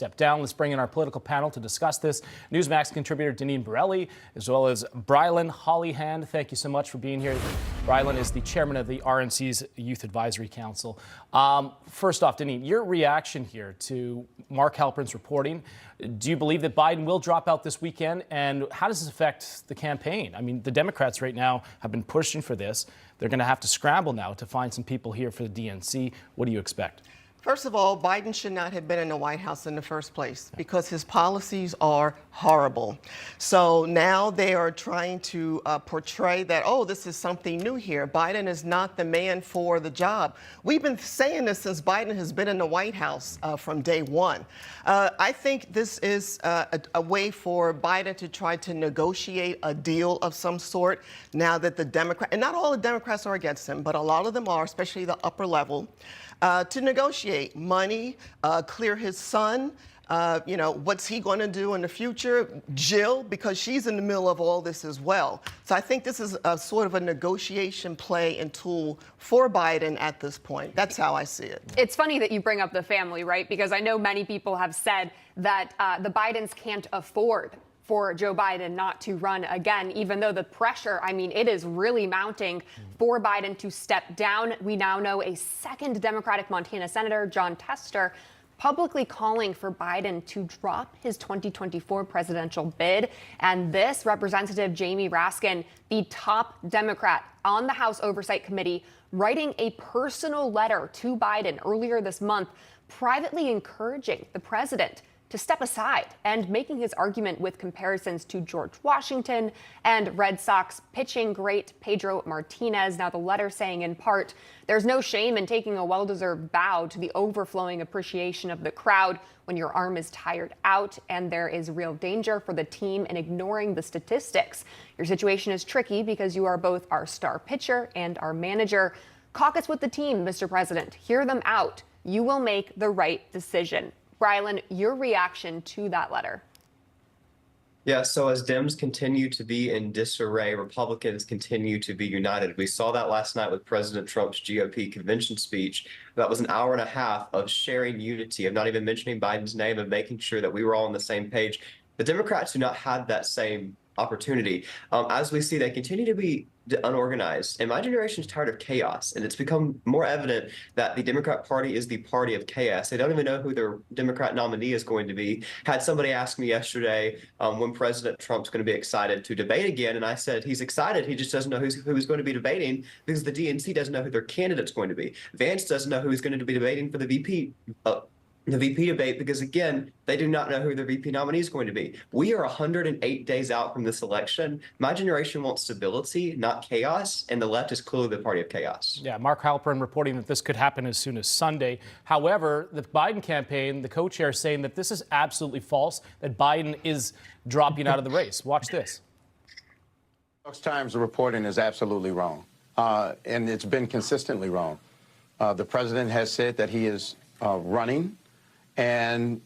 step down. Let's bring in our political panel to discuss this. Newsmax contributor Deneen Borelli, as well as Brilyn Hollyhand. Thank you so much for being here. Brilyn is the chairman of the RNC's Youth Advisory Council. First off, Deneen, your reaction here to Mark Halpern's reporting. Do you believe that Biden will drop out this weekend? And how does this affect the campaign? I mean, the Democrats right now have been pushing for this. They're going to have to scramble now to find some people here for the DNC. What do you expect? First of all, Biden should not have been in the White House in the first place because his policies are horrible. So now they are trying to portray that, oh, this is something new here. Biden is not the man for the job. We've been saying this since Biden has been in the White House from day one. I think this is a way for Biden to try to negotiate a deal of some sort now that the Democrats, and not all the Democrats are against him, but a lot of them are, especially the upper level, to negotiate money, clear his son, what's he going to do in the future? Jill, because she's in the middle of all this as well. So I think this is a sort of a negotiation play and tool for Biden at this point. That's how I see it. It's funny that you bring up the family, right? Because I know many people have said that the Bidens can't afford for Joe Biden not to run again, even though the pressure, I mean, it is really mounting for Biden to step down. We now know a second Democratic Montana Senator, Jon Tester, publicly calling for Biden to drop his 2024 presidential bid. And this Representative Jamie Raskin, the top Democrat on the House Oversight Committee, writing a personal letter to Biden earlier this month, privately encouraging the president to step aside and making his argument with comparisons to George Washington and Red Sox pitching great Pedro Martinez. Now, the letter saying in part, there's no shame in taking a well-deserved bow to the overflowing appreciation of the crowd when your arm is tired out and there is real danger for the team in ignoring the statistics. Your situation is tricky because you are both our star pitcher and our manager. Caucus with the team, Mr. President. Hear them out. You will make the right decision. Brilyn, your reaction to that letter? Yeah, so as Dems continue to be in disarray, Republicans continue to be united. We saw that last night with President Trump's GOP convention speech. That was an hour and a half of sharing unity, of not even mentioning Biden's name, of making sure that we were all on the same page. The Democrats do not have that same opportunity. As we see, they continue to be unorganized. And my generation is tired of chaos. And it's become more evident that the Democrat Party is the party of chaos. They don't even know who their Democrat nominee is going to be. Had somebody ask me yesterday when President Trump's going to be excited to debate again. And I said, he's excited. He just doesn't know who's going to be debating because the DNC doesn't know who their candidate's going to be. Vance doesn't know who's going to be debating for the VP debate because, again, they do not know who their VP nominee is going to be. We are 108 days out from this election. My generation wants stability, not chaos, and the left is clearly the party of chaos. Yeah, Mark Halpern reporting that this could happen as soon as Sunday. However, the Biden campaign, the co-chair, saying that this is absolutely false, that Biden is dropping out of the race. Watch this. New York Times reporting is absolutely wrong, and it's been consistently wrong. The president has said that he is running, and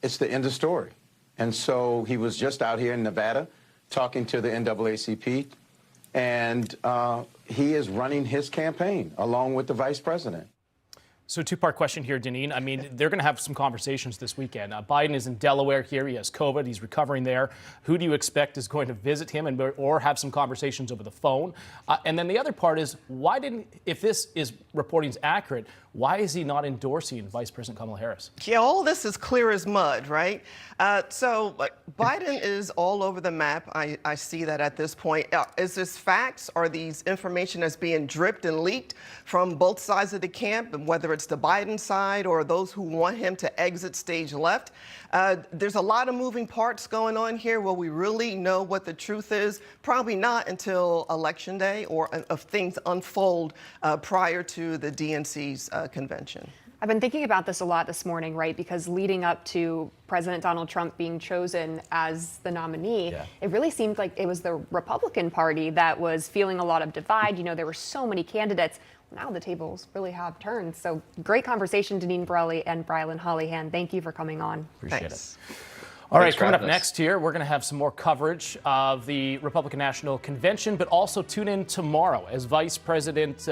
it's the end of story. And so he was just out here in Nevada talking to the NAACP, and he is running his campaign along with the vice president. So two-part question here, Deneen. I mean, they're going to have some conversations this weekend. Biden is in Delaware here. He has COVID. He's recovering there. Who do you expect is going to visit him or have some conversations over the phone? And then the other part is, if this reporting is accurate, why is he not endorsing Vice President Kamala Harris? Yeah, all this is clear as mud, right? So Biden is all over the map. I see that at this point. Is this facts? Are these information that's being dripped and leaked from both sides of the camp, whether it's the Biden side or those who want him to exit stage left? There's a lot of moving parts going on here. Will we really know what the truth is? Probably not until Election Day or if things unfold prior to the DNC's convention. I've been thinking about this a lot this morning, right? Because leading up to President Donald Trump being chosen as the nominee, It really seemed like it was the Republican Party that was feeling a lot of divide. You know, there were so many candidates. Now the tables really have turned. So great conversation, Deneen Borelli and Brilyn Hollyhand. Thank you for coming on. Appreciate it. All right, coming up next here, we're going to have some more coverage of the Republican National Convention, but also tune in tomorrow as Vice President